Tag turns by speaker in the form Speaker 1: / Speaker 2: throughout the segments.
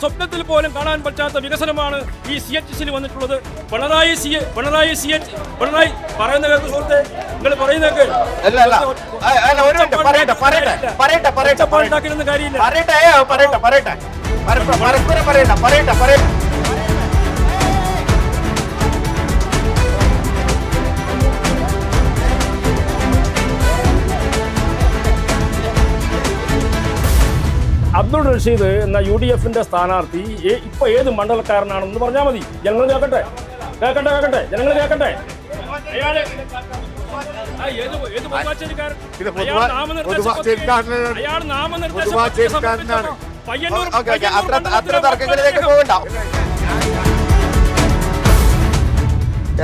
Speaker 1: സ്വപ്നത്തിൽ പോലും കാണാൻ പറ്റാത്ത വികസനമാണ് ഈ CHSൽ വന്നിട്ടുള്ളത്. പിണറായി പറയുന്ന കേൾക്ക് സുഹൃത്തെ, നിങ്ങൾ പറയുന്ന കാര്യമില്ല. അബ്ദുൾ റഷീദ് എന്ന UDFന്റെ സ്ഥാനാർത്ഥി ഇപ്പൊ ഏത് മണ്ഡലക്കാരനാണെന്ന് പറഞ്ഞാൽ മതി. ജനങ്ങൾ കേൾക്കട്ടെ, ജനങ്ങൾ കേൾക്കട്ടെ. അയാൾ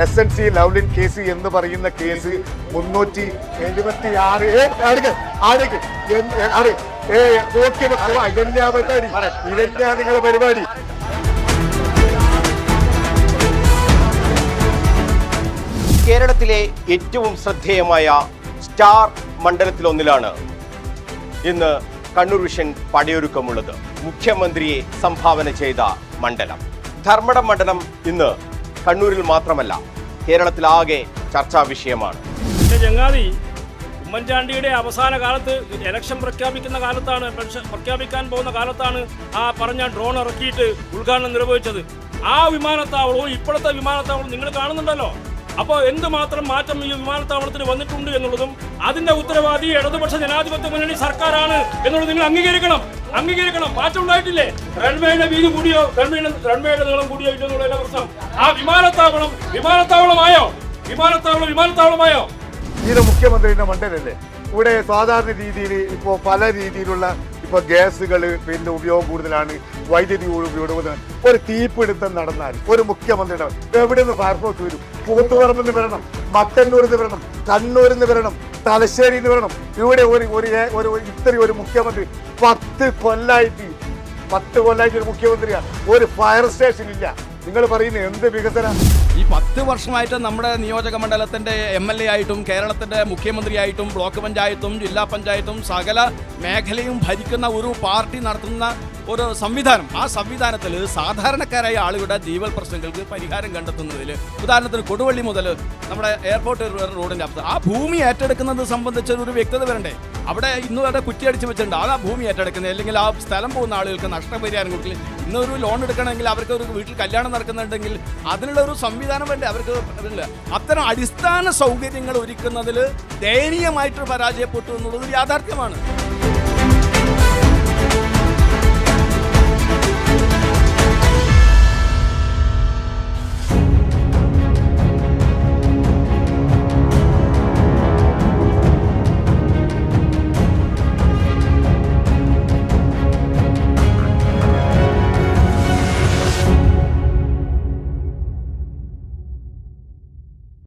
Speaker 2: SNC ലവ്ലിൻ കേസ് എന്ന് പറയുന്ന കേസ് 376 ഇതെന്താ നിങ്ങളുടെ പരിപാടി?
Speaker 3: കേരളത്തിലെ ഏറ്റവും ശ്രദ്ധേയമായ സ്റ്റാർ മണ്ഡലത്തിലൊന്നിലാണ് ഇന്ന് കണ്ണൂർ വിഷൻ പടയൊരുക്കമുള്ളത്. മുഖ്യമന്ത്രിയെ സംഭാവന ചെയ്ത മണ്ഡലം ധർമ്മടം മണ്ഡലം ഇന്ന് കണ്ണൂരിൽ മാത്രമല്ല കേരളത്തിലാകെ ചർച്ചാ വിഷയമാണ്.
Speaker 1: ചങ്ങാതി, ഉമ്മൻചാണ്ടിയുടെ അവസാന കാലത്ത് ഇലക്ഷൻ പ്രഖ്യാപിക്കാൻ പോകുന്ന കാലത്താണ് ആ പറഞ്ഞ ഡ്രോൺ ഇറക്കിയിട്ട് ഉദ്ഘാടനം നിർവഹിച്ചത്. ആ വിമാനത്താവളവും ഇപ്പോഴത്തെ വിമാനത്താവളവും നിങ്ങൾ കാണുന്നുണ്ടല്ലോ. അപ്പോൾ എന്തുമാത്രം മാറ്റം ഈ വിമാനത്താവളത്തിന് വന്നിട്ടുണ്ട് എന്നുള്ളതും അതിന്റെ ഉത്തരവാദി ഇടതുപക്ഷ ജനാധിപത്യ മുന്നണി സർക്കാരാണ് എന്നുള്ളത് നിങ്ങൾ അംഗീകരിക്കണം. മാറ്റം ഉണ്ടായിട്ടില്ലേ? റൺവേയുടെ വീതി കൂടിയോ, റൺവേയുടെ നീളം കൂടിയോ ഇല്ലെന്നുള്ള പ്രശ്നം. ആ വിമാനത്താവളമായോ?
Speaker 2: ഇത് മുഖ്യമന്ത്രിയുടെ മണ്ഡലല്ലേ? ഇവിടെ സാധാരണ രീതിയിൽ ഇപ്പോൾ പല രീതിയിലുള്ള ഇപ്പോൾ ഗ്യാസുകൾ പിന്നെ ഉപയോഗം കൂടുതലാണ്, വൈദ്യുതി ഉപയോഗം. ഒരു തീപിടുത്തം നടന്നാൽ ഒരു മുഖ്യമന്ത്രിയുടെ എവിടെ നിന്ന് ഫയർഫോഴ്സ് വരും? കൂത്തുപറമ്പിൽ നിന്ന് വരണം, മട്ടന്നൂരിൽ നിന്ന് വരണം, കണ്ണൂരിൽ നിന്ന് വരണം, തലശ്ശേരിയിൽ നിന്ന് വരണം. ഇവിടെ ഇത്രയും ഒരു മുഖ്യമന്ത്രി 10 കൊല്ലായിട്ട് ഒരു മുഖ്യമന്ത്രിയാണ്. ഒരു ഫയർ സ്റ്റേഷൻ ഇല്ല. നിങ്ങൾ പറയുന്നത് എന്ത് വികസനം?
Speaker 4: ഈ 10 വർഷമായിട്ട് നമ്മുടെ നിയോജക മണ്ഡലത്തിൻ്റെ MLA ആയിട്ടും കേരളത്തിൻ്റെ മുഖ്യമന്ത്രിയായിട്ടും ബ്ലോക്ക് പഞ്ചായത്തും ജില്ലാ പഞ്ചായത്തും സകല മേഖലയും ഭരിക്കുന്ന ഒരു പാർട്ടി നടത്തുന്ന ഒരു സംവിധാനം. ആ സംവിധാനത്തിൽ സാധാരണക്കാരായ ആളുകളുടെ ജീവൽ പ്രശ്നങ്ങൾക്ക് പരിഹാരം കണ്ടെത്തുന്നതിൽ, ഉദാഹരണത്തിന് കൊടുവള്ളി മുതൽ നമ്മുടെ എയർപോർട്ട് റോഡിൻ്റെ അവസ്ഥ, ആ ഭൂമി ഏറ്റെടുക്കുന്നത് സംബന്ധിച്ച് ഒരു വ്യക്തത വരണ്ടേ? അവിടെ ഇന്ന് വരെ കുറ്റിയടിച്ച് വെച്ചിട്ടുണ്ട്. ആ ഭൂമി ഏറ്റെടുക്കുന്നത്, അല്ലെങ്കിൽ ആ സ്ഥലം പോകുന്ന ആളുകൾക്ക് നഷ്ടപരിഹാരം കൊടുക്കില്ല. ഇന്നൊരു ലോൺ എടുക്കണമെങ്കിൽ അവർക്ക് ഒരു വീട്ടിൽ കല്യാണം നടക്കുന്നുണ്ടെങ്കിൽ അതിനുള്ള ഒരു സംവിധാനം വേണ്ടേ? അവർക്ക് അതില്ല. അത്തരം അടിസ്ഥാന സൗകര്യങ്ങൾ ഒരുക്കുന്നതിൽ ദയനീയമായിട്ട് പരാജയപ്പെട്ടു എന്നുള്ളത് യാഥാർത്ഥ്യമാണ്.